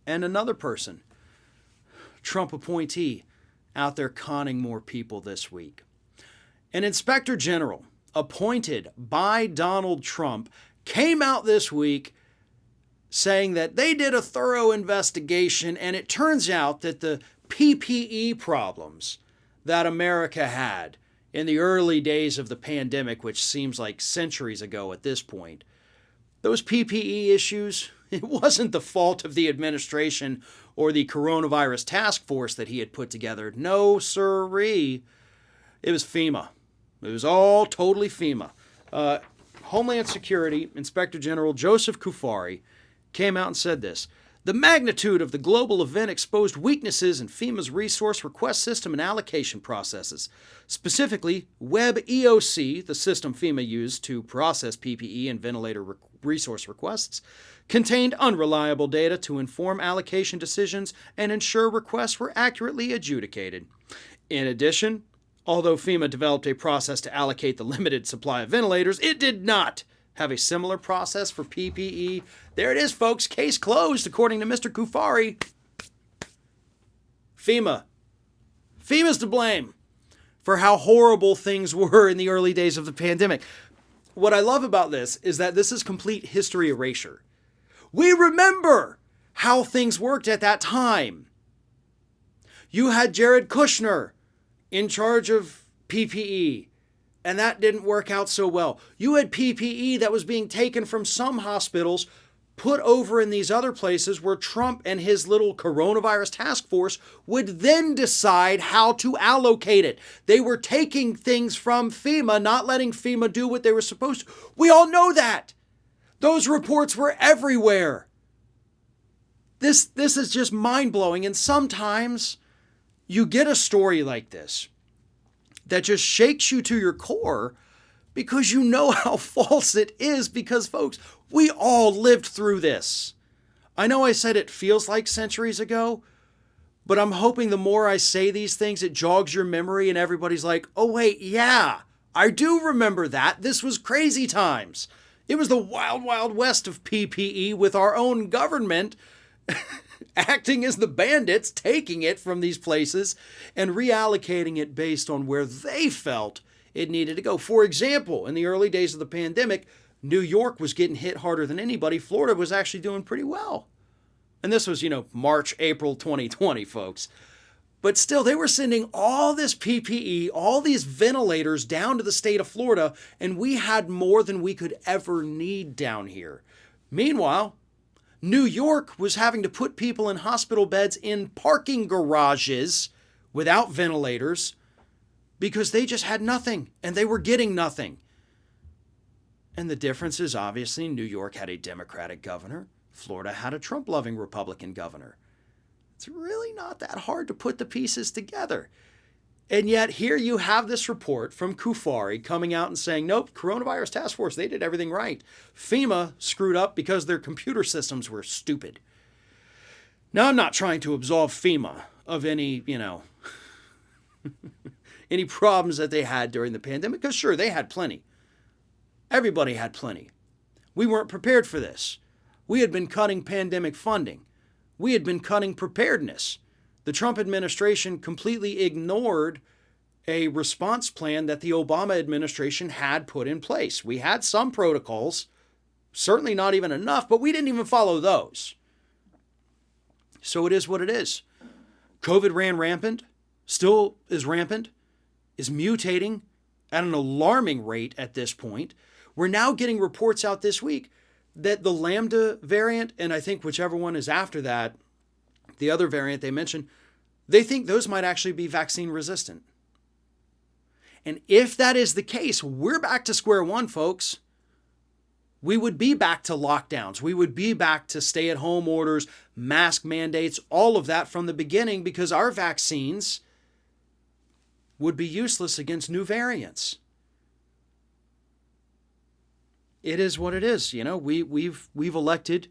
And another person, Trump appointee, out there conning more people this week. An inspector general appointed by Donald Trump came out this week saying that they did a thorough investigation, and it turns out that the PPE problems that America had in the early days of the pandemic, which seems like centuries ago at this point, those PPE issues, it wasn't the fault of the administration or the coronavirus task force that he had put together. No, sirree. It was FEMA. It was all totally FEMA. Homeland Security Inspector General Joseph Cuffari came out and said this: the magnitude of the global event exposed weaknesses in FEMA's resource request system and allocation processes. Specifically, Web EOC, the system FEMA used to process PPE and ventilator resource requests, contained unreliable data to inform allocation decisions and ensure requests were accurately adjudicated. In addition, although FEMA developed a process to allocate the limited supply of ventilators, it did not have a similar process for PPE. There it is, folks. Case closed, according to Mr. Cuffari. FEMA's to blame for how horrible things were in the early days of the pandemic. What I love about this is that this is complete history erasure. We remember how things worked at that time. You had Jared Kushner in charge of PPE, and that didn't work out so well. You had PPE that was being taken from some hospitals, put over in these other places where Trump and his little coronavirus task force would then decide how to allocate it. They were taking things from FEMA, not letting FEMA do what they were supposed to. We all know that. Those reports were everywhere. This is just mind-blowing, and sometimes you get a story like this that just shakes you to your core because you know how false it is, because, folks, we all lived through this. I know I said it feels like centuries ago, but I'm hoping the more I say these things, it jogs your memory and everybody's like, oh, wait, yeah, I do remember that. This was crazy times. It was the wild, wild west of PPE with our own government acting as the bandits, taking it from these places and reallocating it based on where they felt it needed to go. For example, in the early days of the pandemic, New York was getting hit harder than anybody. Florida was actually doing pretty well. And this was, March, April 2020, folks. But still, they were sending all this PPE, all these ventilators down to the state of Florida, and we had more than we could ever need down here. Meanwhile, New York was having to put people in hospital beds in parking garages without ventilators because they just had nothing and they were getting nothing. And the difference is, obviously, New York had a Democratic governor. Florida had a Trump-loving Republican governor. It's really not that hard to put the pieces together. And yet here you have this report from Cuffari coming out and saying, nope, coronavirus task force, they did everything right. FEMA screwed up because their computer systems were stupid. Now, I'm not trying to absolve FEMA of any, any problems that they had during the pandemic, because sure, they had plenty. Everybody had plenty. We weren't prepared for this. We had been cutting pandemic funding. We had been cutting preparedness. The Trump administration completely ignored a response plan that the Obama administration had put in place. We had some protocols, certainly not even enough, but we didn't even follow those. So it is what it is. COVID ran rampant, still is rampant, is mutating at an alarming rate at this point. We're now getting reports out this week that the Lambda variant, and I think whichever one is after that, the other variant they mentioned, they think those might actually be vaccine resistant. And if that is the case, we're back to square one, folks. We would be back to lockdowns. We would be back to stay-at-home orders, mask mandates, all of that from the beginning, because our vaccines would be useless against new variants. It is what it is. We've elected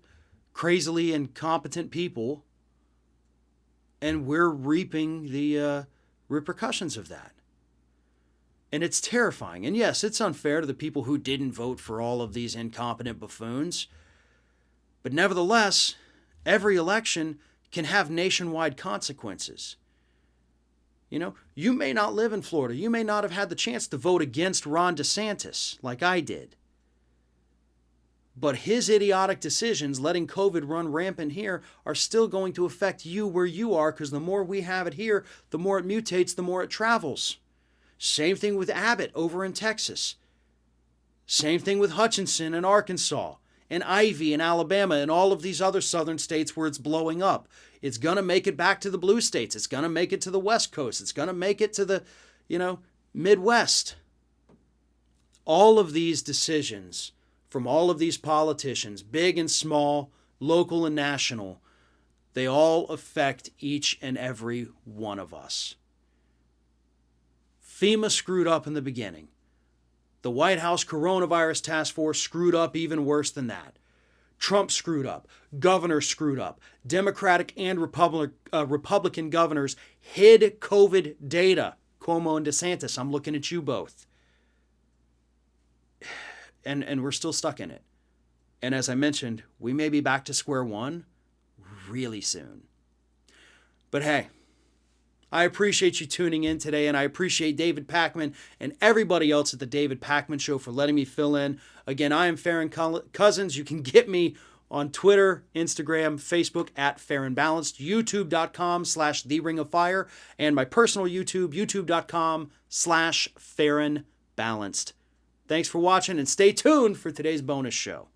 crazily incompetent people, and we're reaping the repercussions of that. And it's terrifying. And yes, it's unfair to the people who didn't vote for all of these incompetent buffoons. But nevertheless, Every election can have nationwide consequences. You know, you may not live in Florida. You may not have had the chance to vote against Ron DeSantis like I did. But his idiotic decisions, letting COVID run rampant here, are still going to affect you where you are, because the more we have it here, the more it mutates, the more it travels. Same thing with Abbott over in Texas. Same thing with Hutchinson in Arkansas, and Ivy in Alabama, and all of these other southern states where it's blowing up. It's going to make it back to the blue states. It's going to make it to the West Coast. It's going to make it to the, Midwest. All of these decisions from all of these politicians, big and small, local and national, they all affect each and every one of us. FEMA screwed up in the beginning. The White House Coronavirus Task Force screwed up even worse than that. Trump screwed up. Governors screwed up. Democratic and Republican governors hid COVID data. Cuomo and DeSantis, I'm looking at you both. And we're still stuck in it. And as I mentioned, we may be back to square one really soon. But hey, I appreciate you tuning in today, and I appreciate David Pakman and everybody else at the David Pakman Show for letting me fill in. Again, I am Farron Cousins. You can get me on Twitter, Instagram, Facebook at Farron Balanced, youtube.com/The Ring of Fire, and my personal YouTube, youtube.com/Farron Balanced. Thanks for watching, and stay tuned for today's bonus show.